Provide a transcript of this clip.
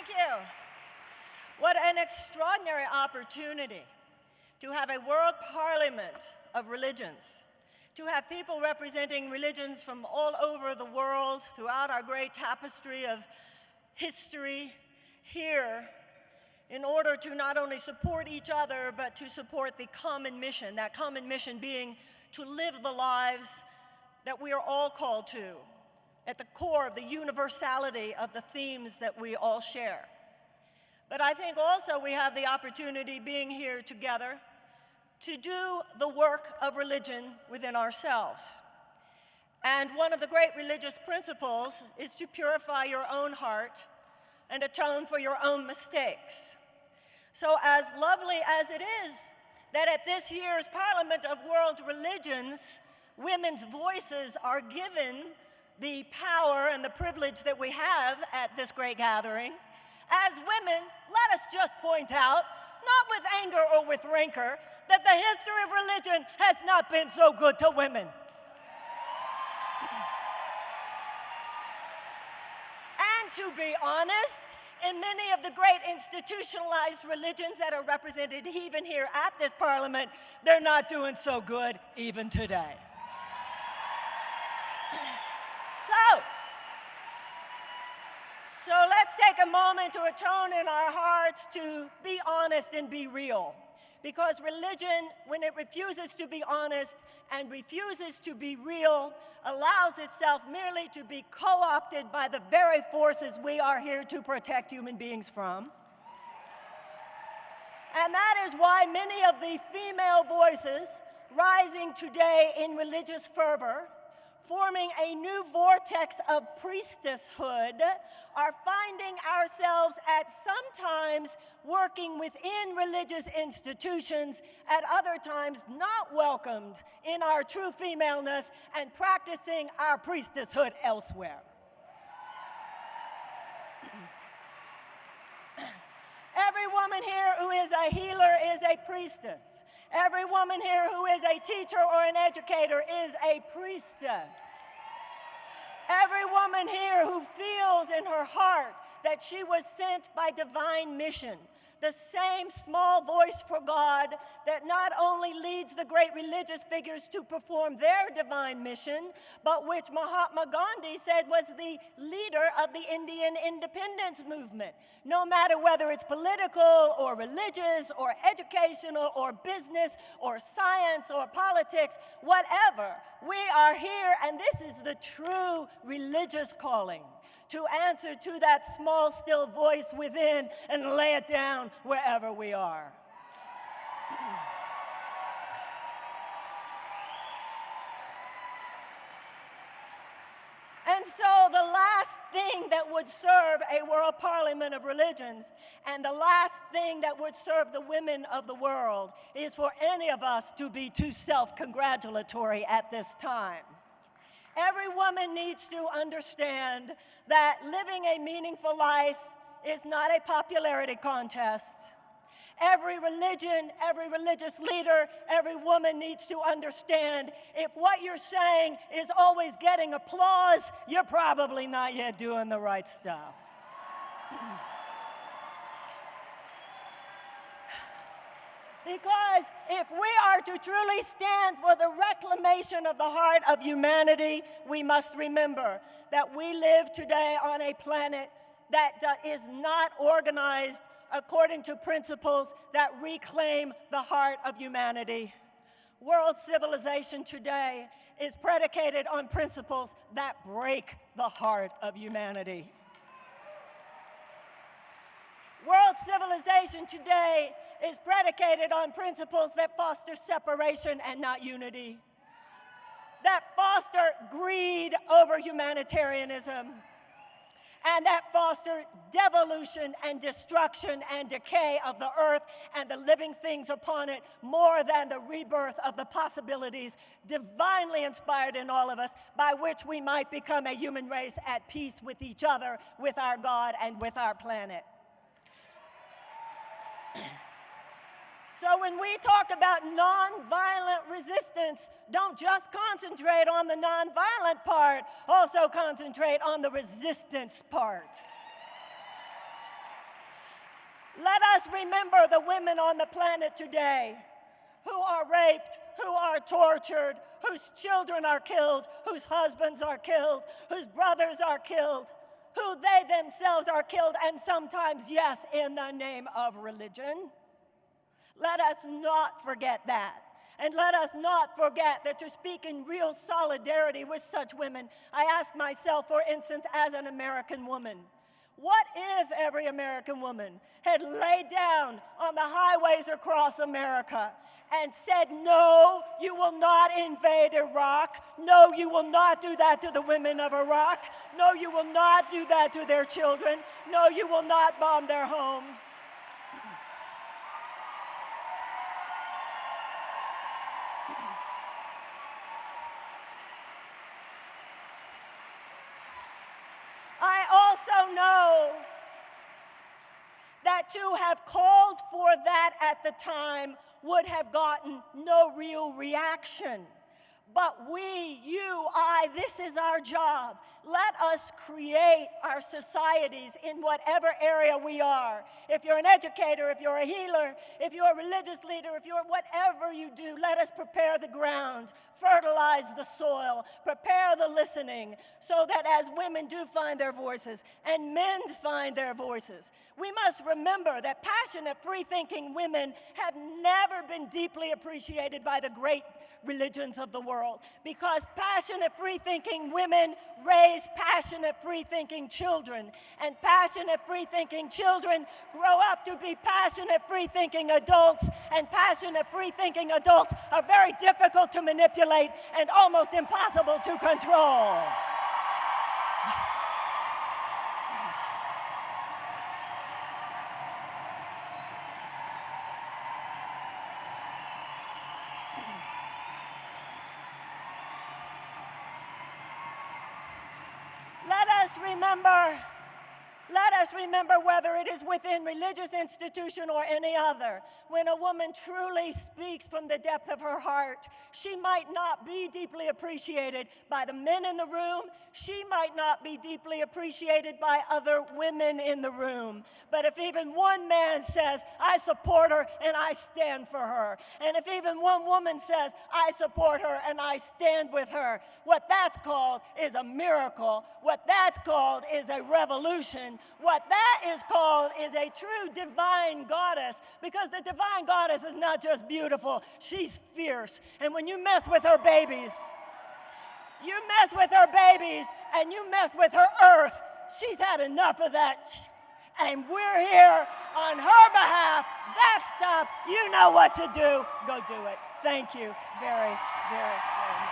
Thank you. What an extraordinary opportunity to have a world parliament of religions, to have people representing religions from all over the world throughout our great tapestry of history here in order to not only support each other, but to support the common mission, that common mission being to live the lives that we are all called to, at the core of the universality of the themes that we all share. But I think also we have the opportunity, being here together, to do the work of religion within ourselves. And one of the great religious principles is to purify your own heart and atone for your own mistakes. So as lovely as it is that at this year's Parliament of World Religions, women's voices are given the power and the privilege that we have at this great gathering, as women, let us just point out, not with anger or with rancor, that the history of religion has not been so good to women. And to be honest, in many of the great institutionalized religions that are represented even here at this Parliament, they're not doing so good even today. So let's take a moment to atone in our hearts to be honest and be real. Because religion, when it refuses to be honest and refuses to be real, allows itself merely to be co-opted by the very forces we are here to protect human beings from. And that is why many of the female voices rising today in religious fervor, forming a new vortex of priestesshood, are finding ourselves at sometimes working within religious institutions, at other times not welcomed in our true femaleness and practicing our priestesshood elsewhere. Every woman here who is a healer is a priestess. Every woman here who is a teacher or an educator is a priestess. Every woman here who feels in her heart that she was sent by divine mission, the same small voice for God that not only leads the great religious figures to perform their divine mission, but which Mahatma Gandhi said was the leader of the Indian independence movement. No matter whether it's political or religious or educational or business or science or politics, whatever, we are here, and this is the true religious calling, to answer to that small, still voice within and lay it down wherever we are. And so the last thing that would serve a world parliament of religions, and the last thing that would serve the women of the world, is for any of us to be too self-congratulatory at this time. Every woman needs to understand that living a meaningful life is not a popularity contest. Every religion, every religious leader, every woman needs to understand if what you're saying is always getting applause, you're probably not yet doing the right stuff. Because if we are to truly stand for the reclamation of the heart of humanity, we must remember that we live today on a planet that is not organized according to principles that reclaim the heart of humanity. World civilization today is predicated on principles that break the heart of humanity. World civilization today is predicated on principles that foster separation and not unity, that foster greed over humanitarianism, and that foster devolution and destruction and decay of the earth and the living things upon it more than the rebirth of the possibilities divinely inspired in all of us, by which we might become a human race at peace with each other, with our God, and with our planet. So when we talk about nonviolent resistance, don't just concentrate on the nonviolent part, also concentrate on the resistance parts. Let us remember the women on the planet today who are raped, who are tortured, whose children are killed, whose husbands are killed, whose brothers are killed, who they themselves are killed, and sometimes, yes, in the name of religion. Let us not forget that. And let us not forget that to speak in real solidarity with such women, I ask myself, for instance, as an American woman, what if every American woman had laid down on the highways across America and said, no, you will not invade Iraq. No, you will not do that to the women of Iraq. No, you will not do that to their children. No, you will not bomb their homes. I also know that to have called for that at the time would have gotten no real reaction. But we, you, I, this is our job. Let us create our societies in whatever area we are. If you're an educator, if you're a healer, if you're a religious leader, if you're whatever you do, let us prepare the ground, fertilize the soil, prepare the listening, so that as women do find their voices and men find their voices, we must remember that passionate, free-thinking women have never been deeply appreciated by the great religions of the world, because passionate, free-thinking women raise passionate, free-thinking children, and passionate, free-thinking children grow up to be passionate, free-thinking adults, and passionate, free-thinking adults are very difficult to manipulate and almost impossible to control. Let us remember whether it is within religious institution or any other, when a woman truly speaks from the depth of her heart, she might not be deeply appreciated by the men in the room. She might not be deeply appreciated by other women in the room. But if even one man says, I support her and I stand for her, and if even one woman says, I support her and I stand with her, what that's called is a miracle. What that's called is a revolution. What that is called is a true divine goddess, because the divine goddess is not just beautiful, she's fierce. And when you mess with her babies, you mess with her babies and you mess with her earth, she's had enough of that. And we're here on her behalf. That stuff, you know what to do. Go do it. Thank you very, very, very much.